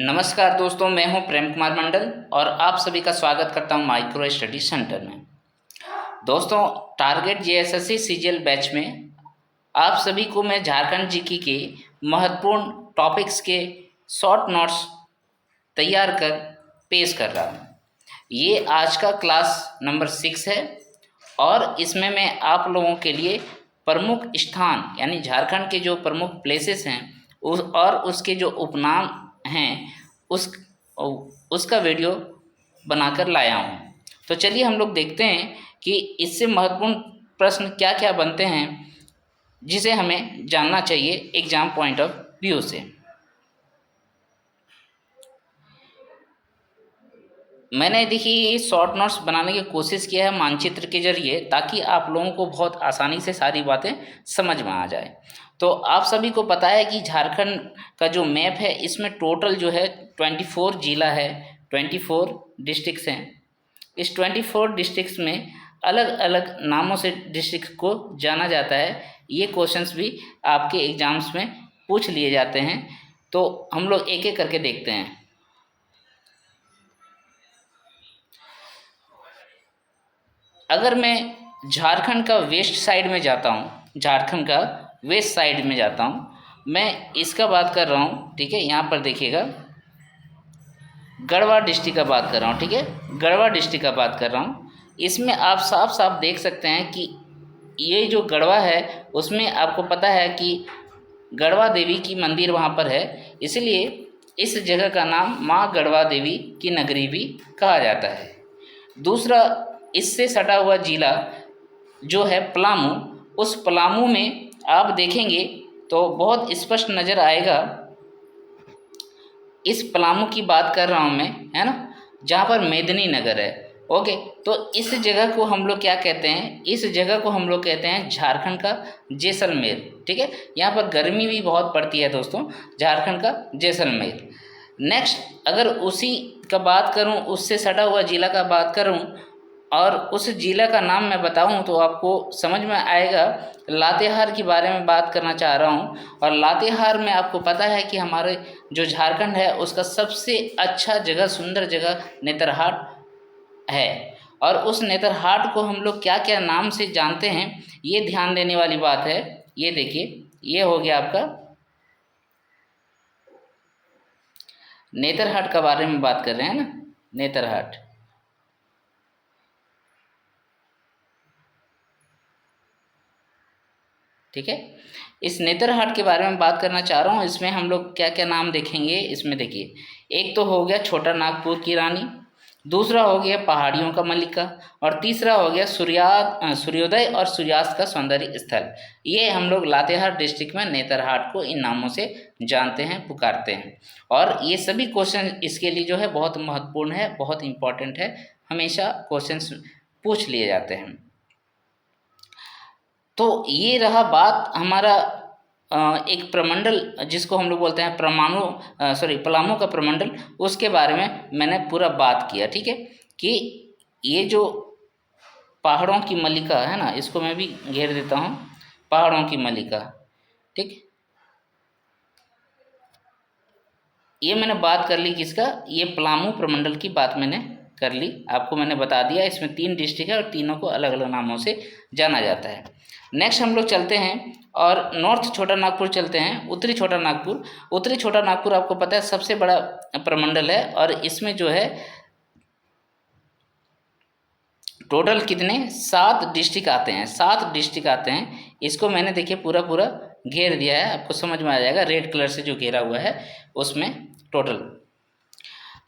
नमस्कार दोस्तों, मैं हूं प्रेम कुमार मंडल और आप सभी का स्वागत करता हूं माइक्रो स्टडी सेंटर में। दोस्तों, टारगेट जेएसएससी सीजीएल बैच में आप सभी को मैं झारखंड जीके के महत्वपूर्ण टॉपिक्स के शॉर्ट नोट्स तैयार कर पेश कर रहा हूं। ये आज का क्लास नंबर 6 है और इसमें मैं आप लोगों के लिए प्रमुख स्थान यानी झारखंड के जो प्रमुख प्लेसेस हैं और उसके जो उपनाम हैं उसका वीडियो बनाकर लाया हूँ। तो चलिए हम लोग देखते हैं कि इससे महत्वपूर्ण प्रश्न क्या क्या बनते हैं जिसे हमें जानना चाहिए एग्जाम पॉइंट ऑफ व्यू से। मैंने देखिए शॉर्ट नोट्स बनाने की कोशिश किया है मानचित्र के जरिए, ताकि आप लोगों को बहुत आसानी से सारी बातें समझ में आ जाए। तो आप सभी को पता है कि झारखंड का जो मैप है इसमें टोटल जो है 24 जिला है, 24 डिस्ट्रिक्ट्स हैं। इस 24 डिस्ट्रिक्ट्स में अलग अलग नामों से डिस्ट्रिक्ट को जाना जाता है। ये क्वेश्चंस भी आपके एग्जाम्स में पूछ लिए जाते हैं, तो हम लोग एक एक करके देखते हैं। अगर मैं झारखंड का वेस्ट साइड में जाता हूँ, झारखंड का वेस्ट साइड में जाता हूँ, मैं इसका बात कर रहा हूँ, ठीक है। यहाँ पर देखिएगा गढ़वा डिस्ट्रिक्ट का बात कर रहा हूँ, ठीक है, गढ़वा डिस्ट्रिक्ट का बात कर रहा हूँ। इसमें आप साफ साफ देख सकते हैं कि ये जो गढ़वा है उसमें आपको पता है कि गढ़वा देवी की मंदिर वहाँ पर है, इसलिए इस जगह का नाम माँ गढ़वा देवी की नगरी भी कहा जाता है। दूसरा, इससे सटा हुआ जिला जो है पलामू, उस पलामू में आप देखेंगे तो बहुत स्पष्ट नज़र आएगा। इस पलामू की बात कर रहा हूँ मैं, है ना, जहाँ पर मेदिनी नगर है। ओके, तो इस जगह को हम लोग क्या कहते हैं? इस जगह को हम लोग कहते हैं झारखंड का जैसलमेर, ठीक है। यहाँ पर गर्मी भी बहुत पड़ती है दोस्तों, झारखंड का जैसलमेर। नेक्स्ट, अगर उसी का बात करूँ, उससे सटा हुआ जिला का बात करूँ और उस जिला का नाम मैं बताऊं तो आपको समझ में आएगा। लातेहार के बारे में बात करना चाह रहा हूं, और लातेहार में आपको पता है कि हमारे जो झारखंड है उसका सबसे अच्छा जगह, सुंदर जगह नेतरहाट है। और उस नेतरहाट को हम लोग क्या क्या नाम से जानते हैं, ये ध्यान देने वाली बात है। ये देखिए, ये हो गया आपका नेतरहाट का बारे में बात कर रहे हैं ना, नेतरहाट, ठीक है। इस नेतरहाट के बारे में बात करना चाह रहा हूँ। इसमें हम लोग क्या क्या नाम देखेंगे, इसमें देखिए, एक तो हो गया छोटा नागपुर की रानी, दूसरा हो गया पहाड़ियों का मलिका, और तीसरा हो गया सूर्योदय और सूर्यास्त का सौंदर्य स्थल। ये हम लोग लातेहार डिस्ट्रिक्ट में नेतरहाट को इन नामों से जानते हैं, पुकारते हैं। और ये सभी क्वेश्चन इसके लिए जो है बहुत महत्वपूर्ण है, बहुत इम्पॉर्टेंट है, हमेशा क्वेश्चन पूछ लिए जाते हैं। तो ये रहा बात हमारा एक प्रमंडल जिसको हम लोग बोलते हैं पलामू का प्रमंडल, उसके बारे में मैंने पूरा बात किया, ठीक है। कि ये जो पहाड़ों की मलिका है ना, इसको मैं भी घेर देता हूँ, पहाड़ों की मलिका, ठीक। ये मैंने बात कर ली किसका, ये पलामू प्रमंडल की बात मैंने कर ली, आपको मैंने बता दिया। इसमें 3 डिस्ट्रिक्ट है और तीनों को अलग अलग नामों से जाना जाता है। नेक्स्ट हम लोग चलते हैं और नॉर्थ छोटा नागपुर चलते हैं, उत्तरी छोटा नागपुर। उत्तरी छोटा नागपुर आपको पता है सबसे बड़ा प्रमंडल है, और इसमें जो है टोटल कितने 7 डिस्ट्रिक्ट आते हैं, 7 डिस्ट्रिक्ट आते हैं। इसको मैंने देखिए पूरा पूरा घेर दिया है, आपको समझ में आ जाएगा, रेड कलर से जो घेरा हुआ है उसमें टोटल।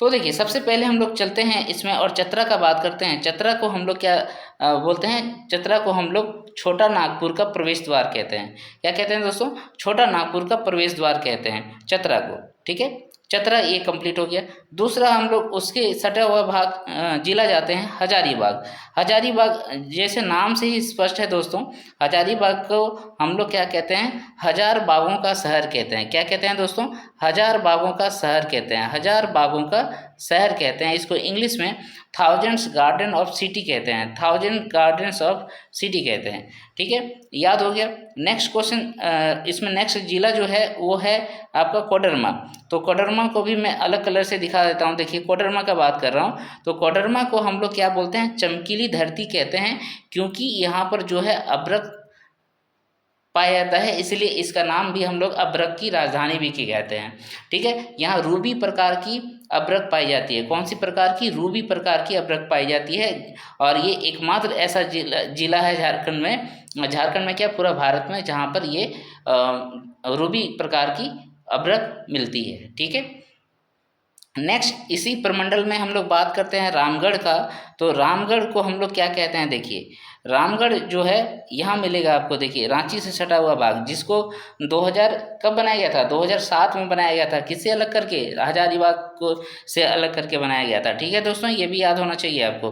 तो देखिए, सबसे पहले हम लोग चलते हैं इसमें और चतरा का बात करते हैं। चतरा को हम लोग क्या बोलते हैं? चतरा को हम लोग छोटा नागपुर का प्रवेश द्वार कहते हैं। क्या कहते हैं दोस्तों? छोटा नागपुर का प्रवेश द्वार कहते हैं चतरा को, ठीक है। चतरा ये कंप्लीट हो गया। दूसरा हम लोग उसके सटा हुआ भाग जिला जाते हैं हजारीबाग। हजारीबाग जैसे नाम से ही स्पष्ट है दोस्तों, हजारीबाग को हम लोग क्या कहते हैं? 1000 बागों का शहर कहते हैं। क्या कहते हैं दोस्तों? 1000 बागों का शहर कहते हैं, 1000 बागों का शहर कहते हैं। इसको इंग्लिश में थाउजेंड्स गार्डन ऑफ सिटी कहते हैं, 1000 गार्डन्स ऑफ सिटी कहते हैं, ठीक है। याद हो गया। नेक्स्ट क्वेश्चन, इसमें नेक्स्ट जिला जो है वो है आपका कोडरमा। तो कोडरमा को भी मैं अलग कलर से दिखा देता हूँ। देखिए कोडरमा का बात कर रहा हूँ, तो कोडरमा को हम लोग क्या बोलते हैं, चमकीली धरती कहते हैं, क्योंकि यहाँ पर जो है अभ्रक पाया जाता है, इसलिए इसका नाम भी हम लोग अभ्रक की राजधानी भी की कहते हैं। ठीक है, यहाँ रूबी प्रकार की अभ्रक पाई जाती है। कौन सी प्रकार की? रूबी प्रकार की अभ्रक पाई जाती है, और ये एकमात्र ऐसा जिला है झारखंड में क्या, पूरा भारत में, जहाँ पर ये रूबी प्रकार की अभ्रक मिलती है। ठीक है, नेक्स्ट इसी प्रमंडल में हम लोग बात करते हैं रामगढ़ का। तो रामगढ़ को हम लोग क्या कहते हैं, देखिए रामगढ़ जो है यहाँ मिलेगा आपको। देखिए रांची से सटा हुआ भाग, जिसको 2000 कब बनाया गया था, 2007 में बनाया गया था। किससे अलग करके? हजारीबाग को से अलग करके बनाया गया था। ठीक है दोस्तों, ये भी याद होना चाहिए आपको।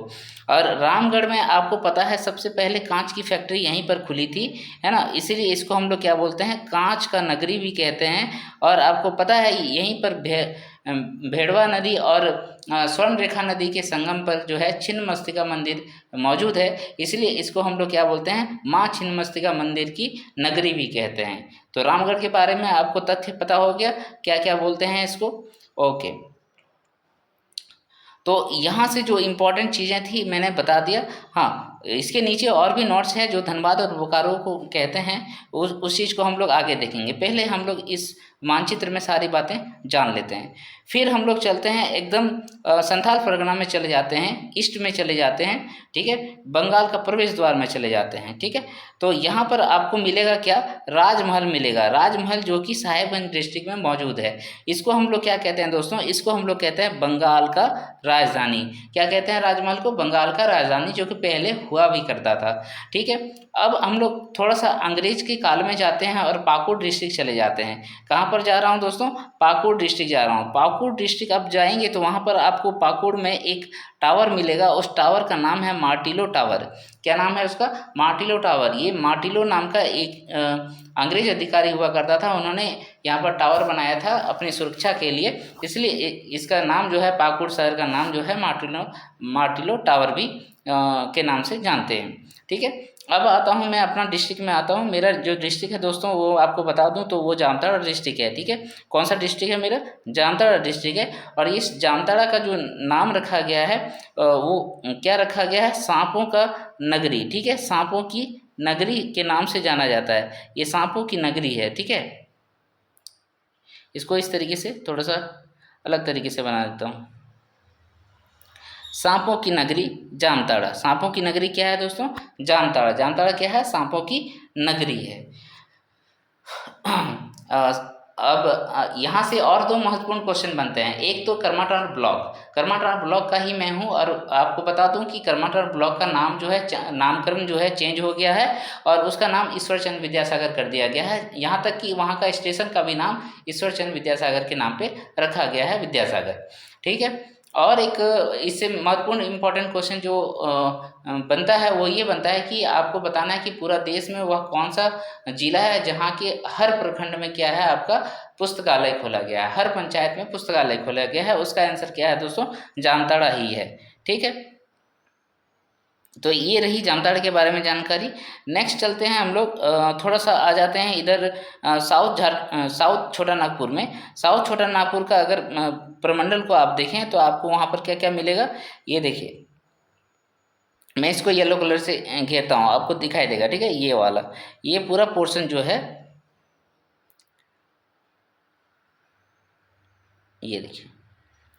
और रामगढ़ में आपको पता है सबसे पहले कांच की फैक्ट्री यहीं पर खुली थी, है ना, इसीलिए इसको हम लोग क्या बोलते हैं, कांच का नगरी भी कहते हैं। और आपको पता है यहीं पर भेड़वा नदी और स्वर्ण रेखा नदी के संगम पर जो है छिन्नमस्तिका मंदिर मौजूद है, इसलिए इसको हम लोग क्या बोलते हैं, माँ छिन्नमस्तिका मंदिर की नगरी भी कहते हैं। तो रामगढ़ के बारे में आपको तथ्य पता हो गया, क्या क्या बोलते हैं इसको। ओके, तो यहाँ से जो इम्पोर्टेंट चीज़ें थी मैंने बता दिया। हाँ, इसके नीचे और भी नोट्स है जो धनबाद और बोकारो को कहते हैं, उस चीज़ को हम लोग आगे देखेंगे। पहले हम लोग इस मानचित्र में सारी बातें जान लेते हैं, फिर हम लोग चलते हैं एकदम संथाल परगना में चले जाते हैं, ईस्ट में चले जाते हैं। ठीक है, बंगाल का प्रवेश द्वार में चले जाते हैं। ठीक है, तो यहाँ पर आपको मिलेगा क्या, राजमहल मिलेगा। राजमहल जो कि साहेबगंज डिस्ट्रिक्ट में मौजूद है। इसको हम लोग क्या कहते हैं दोस्तों, इसको हम लोग कहते हैं बंगाल का राजधानी। क्या कहते हैं राजमहल को? बंगाल का राजधानी, जो कि पहले हुआ भी करता था। ठीक है, अब हम लोग थोड़ा सा अंग्रेज के काल में जाते हैं और पाकुड़ डिस्ट्रिक्ट चले जाते हैं। कहाँ पर जा रहा हूँ दोस्तों? पाकुड़ डिस्ट्रिक्ट जा रहा हूँ। पाकुड़ डिस्ट्रिक्ट अब जाएंगे तो वहाँ पर आपको पाकुड़ में एक टावर मिलेगा, उस टावर का नाम है मार्टिलो टावर। क्या नाम है उसका? Martello tower. ये मार्टिलो नाम का एक अंग्रेज अधिकारी हुआ करता था, उन्होंने यहाँ पर टावर बनाया था अपनी सुरक्षा के लिए, इसलिए इसका नाम जो है, पाकुड़ शहर का नाम जो है मार्टिलो टावर भी के नाम से जानते हैं। ठीक है, अब आता हूँ मैं अपना डिस्ट्रिक्ट में आता हूँ। मेरा जो डिस्ट्रिक्ट है दोस्तों वो आपको बता दूँ तो वो जामताड़ा डिस्ट्रिक्ट है। ठीक है, कौन सा डिस्ट्रिक्ट है मेरा? जामताड़ा डिस्ट्रिक्ट है। और इस जामताड़ा का जो नाम रखा गया है वो क्या रखा गया है? सांपों का नगरी। ठीक है, सांपों की नगरी के नाम से जाना जाता है, ये सांपों की नगरी है। ठीक है, इसको इस तरीके से थोड़ा सा अलग तरीके से बना देता हूँ। सांपों की नगरी जामताड़ा। सांपों की नगरी क्या है दोस्तों? जामताड़ा। जामताड़ा क्या है? सांपों की नगरी है। अब यहाँ से और दो महत्वपूर्ण क्वेश्चन बनते हैं। एक तो कर्माटार ब्लॉक, कर्माटार ब्लॉक का ही मैं हूँ, और आपको बता दूँ कि कर्माटार ब्लॉक का नाम जो है, नामकरण जो है चेंज हो गया है और उसका नाम ईश्वरचंद विद्यासागर कर दिया गया है। यहाँ तक कि वहाँ का स्टेशन का भी नाम ईश्वरचंद विद्यासागर के नाम पे रखा गया है, विद्यासागर। ठीक है, और एक इससे महत्वपूर्ण इम्पोर्टेंट क्वेश्चन जो बनता है वो ये बनता है कि आपको बताना है कि पूरा देश में वह कौन सा जिला है जहाँ के हर प्रखंड में क्या है, आपका पुस्तकालय खोला गया है, हर पंचायत में पुस्तकालय खोला गया है। उसका आंसर क्या है दोस्तों? जामताड़ा ही है। ठीक है, तो ये रही जामताड़ा के बारे में जानकारी। नेक्स्ट चलते हैं हम लोग, थोड़ा सा आ जाते हैं इधर साउथ छोटा नागपुर में। साउथ छोटा नागपुर का अगर प्रमंडल को आप देखें तो आपको वहाँ पर क्या क्या मिलेगा, ये देखिए। मैं इसको येलो कलर से घेरता हूँ, आपको दिखाई देगा। ठीक है, ये वाला, ये पूरा पोर्शन जो है, ये देखिए,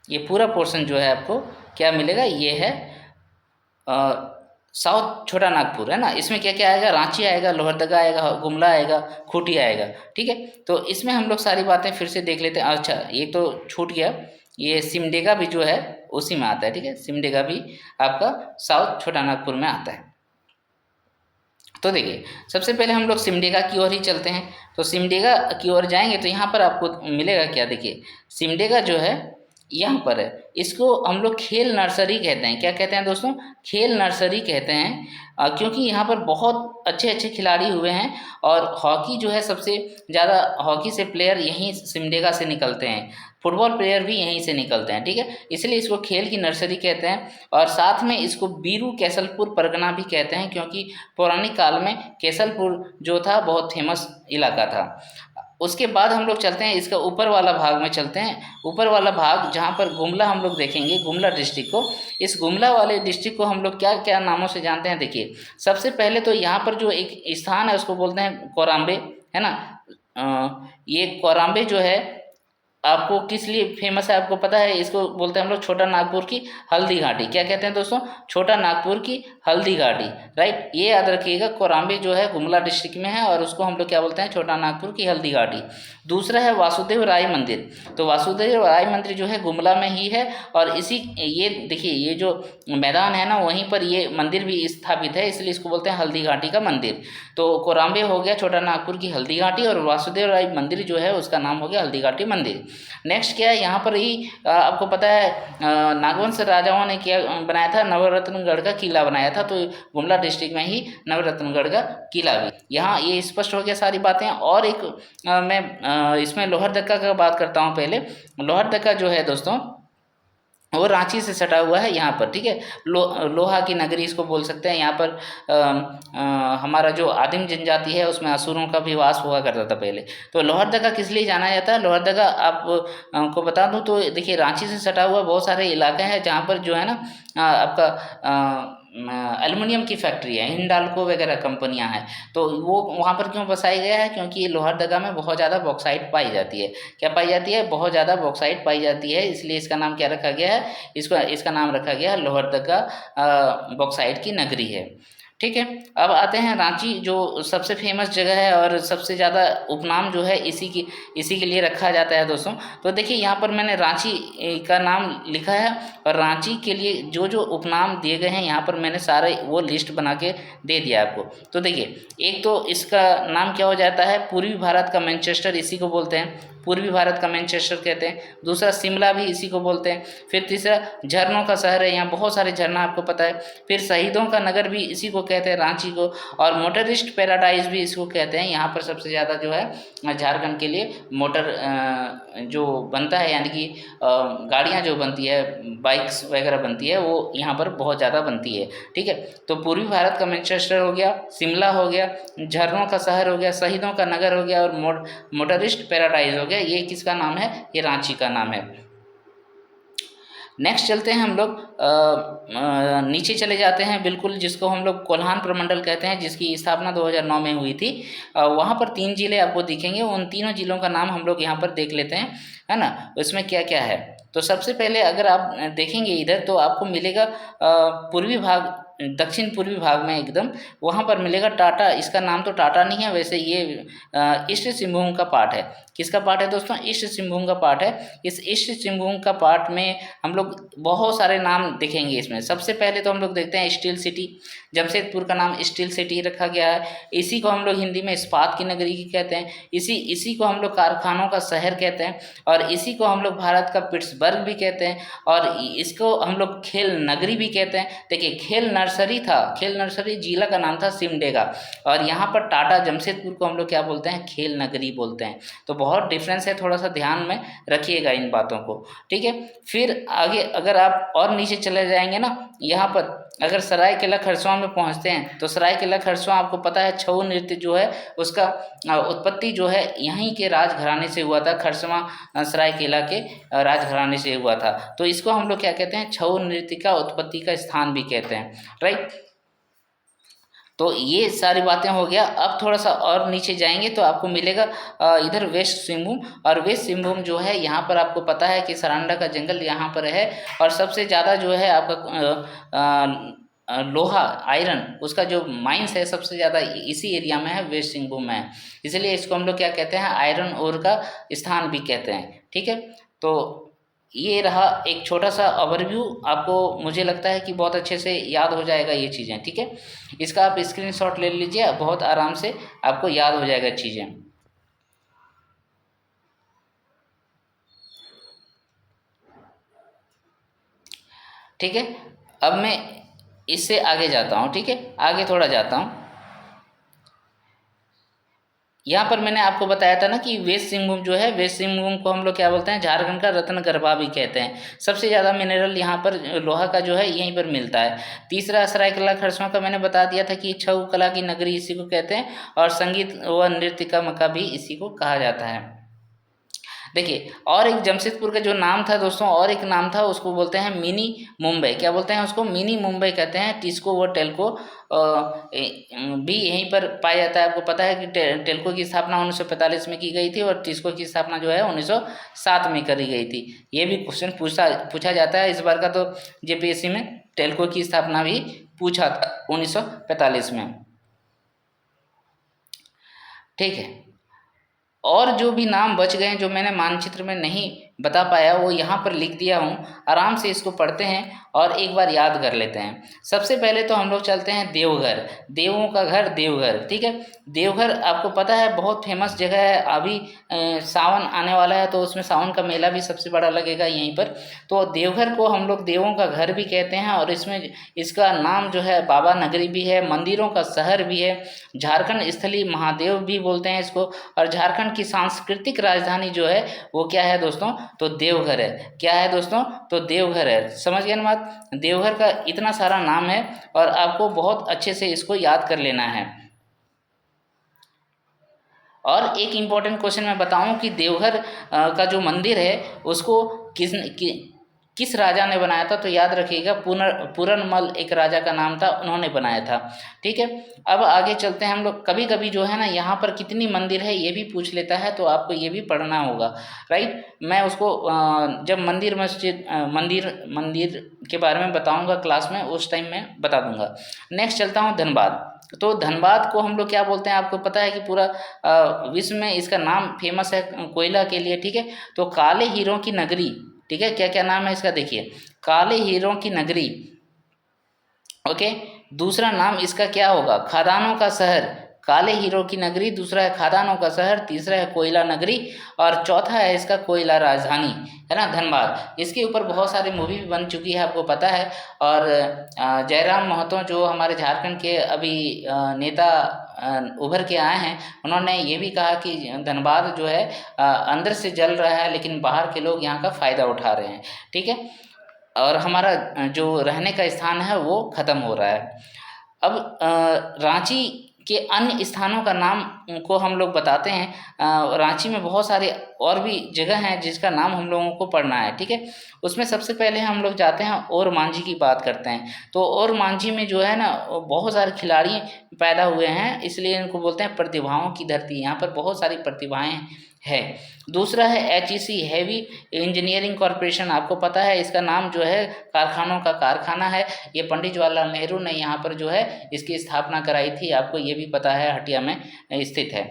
ये पूरा पोर्शन जो है आपको क्या मिलेगा, ये है साउथ छोटा नागपुर, है ना। इसमें क्या क्या आएगा? रांची आएगा, लोहरदगा आएगा, गुमला आएगा, खूंटी आएगा। ठीक है, तो इसमें हम लोग सारी बातें फिर से देख लेते हैं। अच्छा, ये तो छूट गया, ये सिमडेगा भी जो है उसी में आता है। ठीक है, सिमडेगा भी आपका साउथ छोटा नागपुर में आता है। तो देखिए, सबसे पहले हम लोग सिमडेगा की ओर ही चलते हैं। तो सिमडेगा की ओर जाएंगे तो यहाँ पर आपको मिलेगा क्या, देखिए सिमडेगा जो है यहाँ पर है, इसको हम लोग खेल नर्सरी कहते हैं। क्या कहते हैं दोस्तों? खेल नर्सरी कहते हैं, क्योंकि यहाँ पर बहुत अच्छे अच्छे खिलाड़ी हुए हैं और हॉकी जो है सबसे ज़्यादा, हॉकी से प्लेयर यहीं सिमडेगा से निकलते हैं, फुटबॉल प्लेयर भी यहीं से निकलते हैं। ठीक है, इसलिए इसको खेल की नर्सरी कहते हैं। और साथ में इसको बीरू कैसलपुर परगना भी कहते हैं, क्योंकि पौराणिक काल में कैसलपुर जो था बहुत फेमस इलाका था। उसके बाद हम लोग चलते हैं इसका ऊपर वाला भाग में चलते हैं। ऊपर वाला भाग जहाँ पर गुमला हम लोग देखेंगे, गुमला डिस्ट्रिक्ट को। इस गुमला वाले डिस्ट्रिक्ट को हम लोग क्या क्या नामों से जानते हैं, देखिए। सबसे पहले तो यहाँ पर जो एक स्थान है उसको बोलते हैं कोराम्बे, है ना। ये कोराम्बे जो है आपको किस लिए फेमस है आपको पता है? इसको बोलते हैं हम लोग छोटा नागपुर की हल्दी घाटी। क्या कहते हैं दोस्तों? छोटा नागपुर की हल्दी घाटी, राइट। ये याद रखिएगा, कोराम्बे जो है गुमला डिस्ट्रिक्ट में है और उसको हम लोग क्या बोलते हैं? छोटा नागपुर की हल्दी घाटी। दूसरा है वासुदेव राय मंदिर। तो वासुदेव राय मंदिर जो है गुमला में ही है और इसी ये देखिए ये जो मैदान है ना वहीं पर ये मंदिर भी स्थापित है, इसलिए इसको बोलते हैं हल्दी घाटी का मंदिर। तो कोराम्बे हो गया छोटा नागपुर की हल्दी घाटी और वासुदेव राय मंदिर जो है उसका नाम हो गया हल्दी घाटी मंदिर। नेक्स्ट क्या है, यहाँ पर ही आपको पता है नागवंश राजाओं ने क्या बनाया था? नवरत्नगढ़ का किला बनाया था। तो गुमला डिस्ट्रिक्ट में ही नवरत्नगढ़ का किला भी, यहाँ ये स्पष्ट हो गया सारी बातें। और एक मैं इसमें लोहरदक्का का बात करता हूँ पहले। लोहरदक्का जो है दोस्तों वो रांची से सटा हुआ है यहाँ पर, ठीक है। लोहा की नगरी इसको बोल सकते हैं। यहाँ पर हमारा जो आदिम जनजाति है उसमें असुरों का भी वास हुआ करता था पहले। तो लोहरदगा किस लिए जाना जाता है? लोहरदगा आपको बता दूं तो देखिए रांची से सटा हुआ बहुत सारे इलाके हैं जहाँ पर जो है ना आपका एल्युमिनियम की फैक्ट्री है, हिंडाल्को वगैरह कंपनियां हैं। तो वो वहाँ पर क्यों बसाया गया है? क्योंकि लोहरदगा में बहुत ज़्यादा बॉक्साइट पाई जाती है। क्या पाई जाती है? बहुत ज़्यादा बॉक्साइट पाई जाती है, इसलिए इसका नाम क्या रखा गया है? इसका नाम रखा गया है लोहरदगा बॉक्साइट की नगरी है, ठीक है। अब आते हैं रांची जो सबसे फेमस जगह है और सबसे ज़्यादा उपनाम जो है इसी के लिए रखा जाता है दोस्तों। तो देखिए यहाँ पर मैंने रांची का नाम लिखा है और रांची के लिए जो जो उपनाम दिए गए हैं यहाँ पर मैंने सारे वो लिस्ट बना के दे दिया आपको। तो देखिए एक तो इसका नाम क्या हो जाता है? पूर्वी भारत का मैनचेस्टर, इसी को बोलते हैं, पूर्वी भारत का मैनचेस्टर कहते हैं। दूसरा शिमला भी इसी को बोलते हैं। फिर तीसरा झरनों का शहर है, यहाँ बहुत सारे झरना आपको पता है। फिर शहीदों का नगर भी इसी को कहते हैं रांची को। और मोटरिस्ट पैराडाइज भी इसको कहते हैं। यहाँ पर सबसे ज़्यादा जो है झारखंड के लिए मोटर जो बनता है यानी कि गाड़ियाँ जो बनती है, बाइक्स वगैरह बनती है, वो यहाँ पर बहुत ज़्यादा बनती है, ठीक है। तो पूर्वी भारत का मैनचेस्टर हो गया, शिमला हो गया, झरनों का शहर हो गया, शहीदों का नगर हो गया और मोटरिस्ट पैराडाइज हो गया। ये किसका नाम है? ये रांची का नाम है। नेक्स्ट चलते हैं हम लोग नीचे चले जाते हैं बिल्कुल, जिसको हम लोग कोल्हान प्रमंडल कहते हैं, जिसकी स्थापना 2009 में हुई थी। वहाँ पर 3 जिले आपको दिखेंगे, उन तीनों जिलों का नाम हम लोग यहाँ पर देख लेते हैं, है ना। उसमें क्या क्या है? तो सबसे पहले अगर आप देखेंगे इधर तो आपको मिलेगा पूर्वी भाग, दक्षिण पूर्वी भाग में एकदम वहाँ पर मिलेगा टाटा। इसका नाम तो टाटा नहीं है, वैसे ये ईस्ट सिंहभूम का पार्ट है। किसका पार्ट है दोस्तों? ईस्ट सिंहभूम का पार्ट है। इस ईस्ट सिंहभूम का पार्ट में हम लोग बहुत सारे नाम देखेंगे इसमें। सबसे पहले तो हम लोग देखते हैं स्टील सिटी, जमशेदपुर का नाम स्टील सिटी रखा गया है। इसी को हम लोग हिंदी में इस्पात की नगरी की कहते हैं। इसी को हम लोग कारखानों का शहर कहते हैं और इसी को हम लोग भारत का पिट्सबर्ग भी कहते हैं और इसको हम लोग खेल नगरी भी कहते हैं। देखिए खेल नर्सरी था, खेल नर्सरी जिला का नाम था सिमडेगा और यहाँ पर टाटा जमशेदपुर को हम लोग क्या बोलते हैं? खेल नगरी बोलते हैं। तो बहुत डिफरेंस है, थोड़ा सा ध्यान में रखिएगा इन बातों को, ठीक है। फिर आगे अगर आप और नीचे चले जाएंगे ना, यहाँ पर अगर सरायकेला खरसावां में पहुँचते हैं तो सरायकेला खरसावां आपको पता है छऊ नृत्य जो है उसका उत्पत्ति जो है यहीं के राजघराने से हुआ था। खरसावां सरायकेला के राजघराने से हुआ था। तो इसको हम लोग क्या कहते हैं? छऊ नृत्य का उत्पत्ति का स्थान भी कहते हैं, राइट। तो ये सारी बातें हो गया। अब थोड़ा सा और नीचे जाएंगे तो आपको मिलेगा इधर वेस्ट सिंहभूम। और वेस्ट सिंहभूम जो है यहाँ पर आपको पता है कि सरांडा का जंगल यहाँ पर है और सबसे ज़्यादा जो है आपका लोहा आयरन उसका जो माइंस है सबसे ज़्यादा इसी एरिया में है, वेस्ट सिंहभूम में है। इसलिए इसको हम लोग क्या कहते हैं? आयरन ओर का स्थान भी कहते हैं, ठीक है। तो ये रहा एक छोटा सा ओवरव्यू, आपको मुझे लगता है कि बहुत अच्छे से याद हो जाएगा ये चीज़ें, ठीक है। इसका आप स्क्रीनशॉट ले लीजिए, बहुत आराम से आपको याद हो जाएगा चीज़ें, ठीक है। अब मैं इससे आगे जाता हूँ, ठीक है, आगे थोड़ा जाता हूँ। यहाँ पर मैंने आपको बताया था ना कि वेस्ट सिंहभूम जो है, वेस्ट सिंहभूम को हम लोग क्या बोलते हैं, झारखंड का रत्न गरबा भी कहते हैं। सबसे ज़्यादा मिनरल यहाँ पर लोहा का जो है यहीं पर मिलता है। तीसरा सरायकला खरसावां का मैंने बता दिया था कि छऊ कला की नगरी इसी को कहते हैं, और संगीत व नृत्य का मक्का भी इसी को कहा जाता है। देखिए, और एक जमशेदपुर का जो नाम था दोस्तों, और एक नाम था, उसको बोलते हैं मिनी मुंबई। क्या बोलते हैं उसको? मिनी मुंबई कहते हैं। टिस्को व टेल्को भी यहीं पर पाया जाता है। आपको पता है कि टेल्को की स्थापना 1945 में की गई थी और टिस्को की स्थापना जो है 1907 में करी गई थी। ये भी क्वेश्चन पूछा जाता है। इस बार का तो जेपीएससी में टेल्को की स्थापना भी पूछा था 1945 में। ठीक है, और जो भी नाम बच गए जो मैंने मानचित्र में नहीं बता पाया वो यहाँ पर लिख दिया हूँ। आराम से इसको पढ़ते हैं और एक बार याद कर लेते हैं। सबसे पहले तो हम लोग चलते हैं देवघर, देवों का घर देवघर। ठीक है, देवघर आपको पता है बहुत फेमस जगह है। अभी सावन आने वाला है तो उसमें सावन का मेला भी सबसे बड़ा लगेगा यहीं पर। तो देवघर को हम लोग देवों का घर भी कहते हैं, और इसमें इसका नाम जो है बाबा नगरी भी है, मंदिरों का शहर भी है, झारखंड स्थलीय महादेव भी बोलते हैं इसको। और झारखंड की सांस्कृतिक राजधानी जो है वो क्या है दोस्तों? तो देवघर है। क्या है दोस्तों? तो देवघर है। समझ गए ना बात? देवघर का इतना सारा नाम है और आपको बहुत अच्छे से इसको याद कर लेना है। और एक इम्पॉर्टेंट क्वेश्चन मैं बताऊं कि देवघर का जो मंदिर है उसको किस राजा ने बनाया था? तो याद रखिएगा, पूरनमल एक राजा का नाम था, उन्होंने बनाया था। ठीक है, अब आगे चलते हैं हम लोग। कभी कभी जो है ना यहाँ पर कितनी मंदिर है ये भी पूछ लेता है, तो आपको ये भी पढ़ना होगा। राइट, मैं उसको जब मंदिर मस्जिद मंदिर के बारे में बताऊंगा क्लास में, उस टाइम में बता दूंगा। नेक्स्ट चलता हूँ धनबाद। तो धनबाद को हम लोग क्या बोलते हैं? आपको पता है कि पूरा विश्व में इसका नाम फेमस है कोयला के लिए। ठीक है, तो काले हीरों की नगरी। ठीक है, क्या क्या नाम है इसका? देखिए, काले हीरों की नगरी। ओके, दूसरा नाम इसका क्या होगा? खदानों का शहर। काले हीरों की नगरी, दूसरा है खदानों का शहर, तीसरा है कोयला नगरी, और चौथा है इसका कोयला राजधानी, है ना, धनबाद। इसके ऊपर बहुत सारी मूवी भी बन चुकी है, आपको पता है। और जयराम महतो जो हमारे झारखंड के अभी नेता उभर के आए हैं, उन्होंने ये भी कहा कि धनबाद जो है अंदर से जल रहा है, लेकिन बाहर के लोग यहाँ का फ़ायदा उठा रहे हैं। ठीक है, और हमारा जो रहने का स्थान है वो ख़त्म हो रहा है। अब रांची के अन्य स्थानों का नाम को हम लोग बताते हैं। रांची में बहुत सारे और भी जगह हैं जिसका नाम हम लोगों को पढ़ना है। ठीक है, उसमें सबसे पहले हम लोग जाते हैं और मांझी की बात करते हैं। तो और मांझी में जो है ना बहुत सारे खिलाड़ी पैदा हुए हैं, इसलिए इनको बोलते हैं प्रतिभाओं की धरती। यहाँ पर बहुत सारी प्रतिभाएं है। दूसरा है HEC हैवी इंजीनियरिंग कॉरपोरेशन। आपको पता है इसका नाम जो है कारखानों का कारखाना है। ये पंडित जवाहरलाल नेहरू ने यहाँ पर जो है इसकी स्थापना कराई थी, आपको ये भी पता है, हटिया में स्थित है।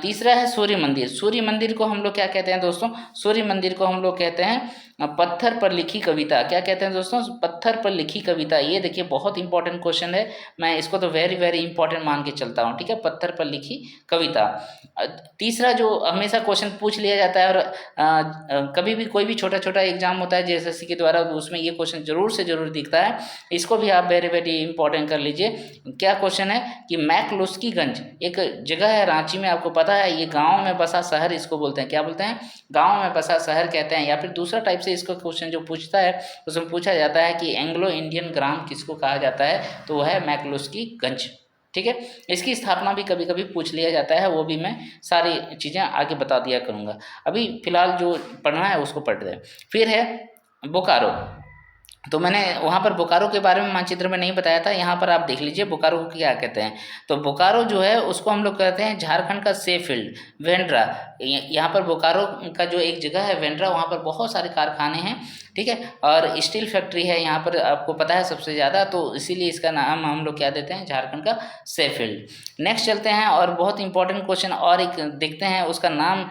तीसरा है सूर्य मंदिर। सूर्य मंदिर को हम लोग क्या कहते हैं दोस्तों? सूर्य मंदिर को हम लोग कहते हैं पत्थर पर लिखी कविता। क्या कहते हैं दोस्तों? पत्थर पर लिखी कविता। ये देखिए बहुत इंपॉर्टेंट क्वेश्चन है, मैं इसको तो वेरी वेरी इंपॉर्टेंट मान के चलता हूँ। ठीक है, पत्थर पर लिखी कविता। तीसरा जो हमेशा क्वेश्चन पूछ लिया जाता है, और कभी भी कोई भी छोटा छोटा एग्जाम होता है JSSC के द्वारा, तो उसमें ये क्वेश्चन जरूर से जरूर दिखता है। इसको भी आप वेरी वेरी इंपॉर्टेंट कर लीजिए। क्या क्वेश्चन है कि मैकलुस्कीगंज एक जगह है रांची में, आपको पता है, ये गाँव में बसा शहर इसको बोलते हैं। क्या बोलते हैं? गाँव में बसा शहर कहते हैं। या फिर दूसरा टाइप से इसका क्वेश्चन जो पूछता है उसमें पूछा जाता है कि एंग्लो इंडियन ग्राम किसको कहा जाता है? तो वह है मैकलुस्कीगंज। ठीक है, इसकी स्थापना भी कभी कभी पूछ लिया जाता है, वो भी मैं सारी चीज़ें आगे बता दिया करूँगा। अभी फिलहाल जो पढ़ना है उसको पढ़ रहे। फिर है बोकारो। तो मैंने वहाँ पर बोकारो के बारे में मानचित्र में नहीं बताया था, यहाँ पर आप देख लीजिए बोकारो को क्या कहते हैं। तो बोकारो जो है उसको हम लोग कहते हैं झारखंड का सेफील्ड, वेंड्रा। यहाँ पर बोकारो का जो एक जगह है वेंड्रा, वहाँ पर बहुत सारे कारखाने हैं। ठीक है, और स्टील फैक्ट्री है यहाँ पर, आपको पता है सबसे ज़्यादा, तो इसीलिए इसका नाम हम लोग क्या देते हैं? झारखंड का सेफील्ड। नेक्स्ट चलते हैं और बहुत इंपॉर्टेंट क्वेश्चन और एक देखते हैं, उसका नाम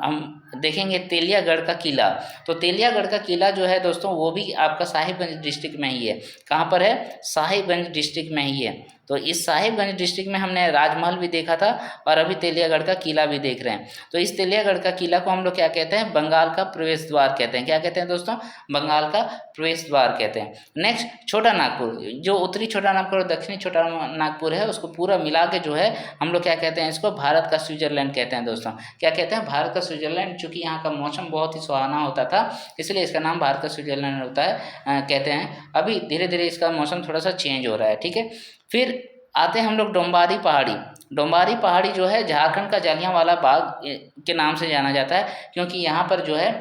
हम देखेंगे तेलियागढ़ का किला। तो तेलियागढ़ का किला जो है दोस्तों वो भी आपका साहिबगंज डिस्ट्रिक्ट में ही है। कहाँ पर है? साहिबगंज डिस्ट्रिक्ट में ही है। तो इस साहिबगंज डिस्ट्रिक्ट में हमने राजमहल भी देखा था और अभी तेलियागढ़ का किला भी देख रहे हैं। तो इस तेलियागढ़ का किला को हम लोग क्या कहते हैं, बंगाल का प्रवेश द्वार कहते हैं। क्या कहते हैं दोस्तों, बंगाल का प्रवेश द्वार कहते हैं। नेक्स्ट, छोटा नागपुर, जो उत्तरी छोटा नागपुर और दक्षिणी छोटा नागपुर है उसको पूरा मिला के जो है हम लोग क्या कहते हैं, इसको भारत का स्विट्जरलैंड कहते हैं दोस्तों। क्या कहते हैं, भारत का स्विट्जरलैंड। चूँकि यहाँ का मौसम बहुत ही सुहाना होता था इसलिए इसका नाम भारत का स्विट्जरलैंड होता है कहते हैं। अभी धीरे धीरे इसका मौसम थोड़ा सा चेंज हो रहा है, ठीक है। फिर आते हैं हम लोग डोम्बारी पहाड़ी। डोम्बारी पहाड़ी जो है झारखंड का जलियांवाला बाग के नाम से जाना जाता है, क्योंकि यहाँ पर जो है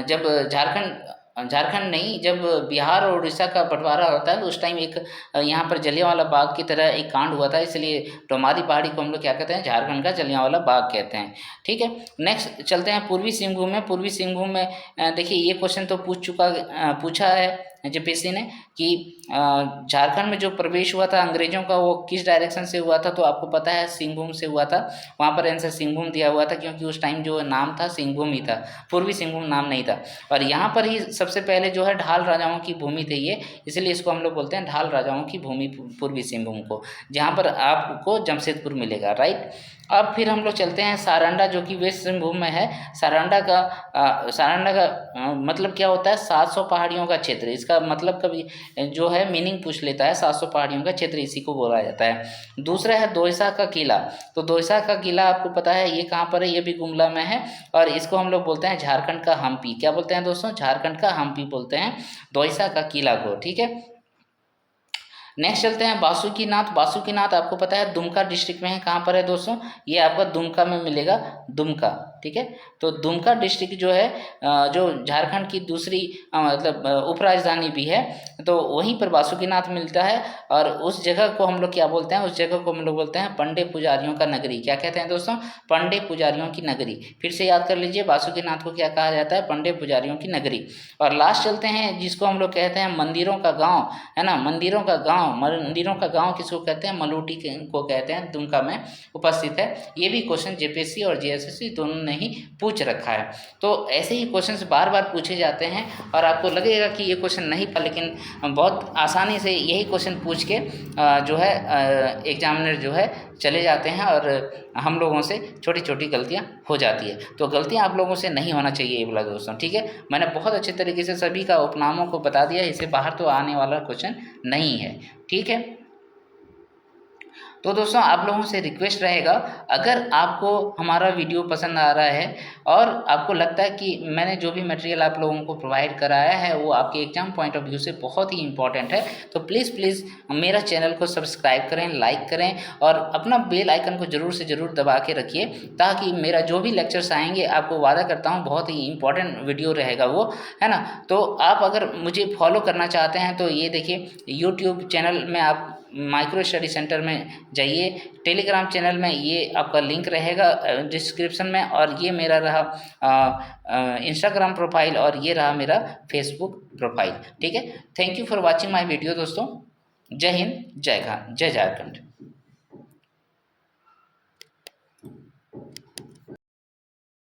जब झारखंड नहीं, जब बिहार और उड़ीसा का बंटवारा होता है तो उस टाइम एक यहाँ पर जलियांवाला बाग की तरह एक कांड हुआ था, इसलिए डोम्बारी पहाड़ी को हम लोग क्या कहते हैं, झारखंड का जलियांवाला बाग कहते हैं, ठीक है। नेक्स्ट चलते हैं पूर्वी सिंहभूम में। पूर्वी सिंहभूम में देखिए ये क्वेश्चन तो पूछा है जेपीएससी ने कि झारखंड में जो प्रवेश हुआ था अंग्रेजों का वो किस डायरेक्शन से हुआ था, तो आपको पता है सिंहभूम से हुआ था। वहाँ पर आंसर सिंहभूम दिया हुआ था क्योंकि उस टाइम जो नाम था सिंहभूम ही था, पूर्वी सिंहभूम नाम नहीं था। और यहाँ पर ही सबसे पहले जो है ढाल राजाओं की भूमि थी ये, इसलिए इसको हम लोग बोलते हैं ढाल राजाओं की भूमि पूर्वी सिंहभूम को, जहाँ पर आपको जमशेदपुर मिलेगा, राइट। अब फिर हम लोग चलते हैं सारंडा, जो कि वेस्ट सिंहभूम में है। सारंडा का मतलब क्या होता है, 700 पहाड़ियों का क्षेत्र। इसका मतलब कभी जो है मीनिंग पूछ लेता है, 700 पहाड़ियों का क्षेत्र इसी को बोला जाता है। दूसरा है दोईसा का किला। तो दोईसा का किला आपको पता है ये कहाँ पर है, ये भी गुमला में है और इसको हम लोग बोलते हैं झारखंड का हम्पी। क्या बोलते हैं दोस्तों, झारखंड का हम्पी बोलते हैं दोईसा का किला को, ठीक है। नेक्स्ट चलते हैं बासुकीनाथ। बासुकीनाथ आपको पता है दुमका डिस्ट्रिक्ट में है। कहाँ पर है दोस्तों, ये आपका दुमका में मिलेगा, दुमका, ठीक है। तो दुमका डिस्ट्रिक्ट जो है जो झारखंड की दूसरी मतलब उपराजधानी भी है, तो वहीं पर बासुकीनाथ मिलता है। और उस जगह को हम लोग क्या बोलते हैं, उस जगह को हम लोग बोलते हैं पंडे पुजारियों का नगरी। क्या कहते हैं दोस्तों, पंडे पुजारियों की नगरी। फिर से याद कर लीजिए, बासुकीनाथ को क्या कहा जाता है, पंडे पुजारियों की नगरी। और लास्ट चलते हैं जिसको हम लोग कहते हैं मंदिरों का गाँव, है ना, मंदिरों का गाँव। मंदिरों का गांव किसको कहते हैं, मलूटी को कहते हैं, दुमका में उपस्थित है। ये भी क्वेश्चन जेपीएससी और जीएसएससी दोनों ने ही पूछ रखा है। तो ऐसे ही क्वेश्चंस बार बार पूछे जाते हैं और आपको लगेगा कि ये क्वेश्चन नहीं था, लेकिन बहुत आसानी से यही क्वेश्चन पूछ के जो है एग्जामिनर जो है चले जाते हैं और हम लोगों से छोटी छोटी गलतियां हो जाती है। तो गलतियां आप लोगों से नहीं होना चाहिए ये बोला दोस्तों, ठीक है। मैंने बहुत अच्छे तरीके से सभी का उपनामों को बता दिया, इससे बाहर तो आने वाला क्वेश्चन नहीं है, ठीक है। तो दोस्तों आप लोगों से रिक्वेस्ट रहेगा, अगर आपको हमारा वीडियो पसंद आ रहा है और आपको लगता है कि मैंने जो भी मटेरियल आप लोगों को प्रोवाइड कराया है वो आपके एग्जाम पॉइंट ऑफ व्यू से बहुत ही इंपॉर्टेंट है, तो प्लीज़ मेरा चैनल को सब्सक्राइब करें, लाइक करें और अपना बेल आइकन को ज़रूर से ज़रूर दबा के रखिए, ताकि मेरा जो भी लेक्चर्स आएंगे आपको वादा करता हूँ बहुत ही इंपॉर्टेंट वीडियो रहेगा वो, है ना। तो आप अगर मुझे फॉलो करना चाहते हैं तो ये देखिए यूट्यूब चैनल में आप माइक्रो स्टडी सेंटर में जाइए, टेलीग्राम चैनल में ये आपका लिंक रहेगा डिस्क्रिप्शन में, और ये मेरा रहा इंस्टाग्राम प्रोफाइल और ये रहा मेरा फेसबुक प्रोफाइल, ठीक है। Thank you for watching my video दोस्तों। जय हिंद, जय झारखंड।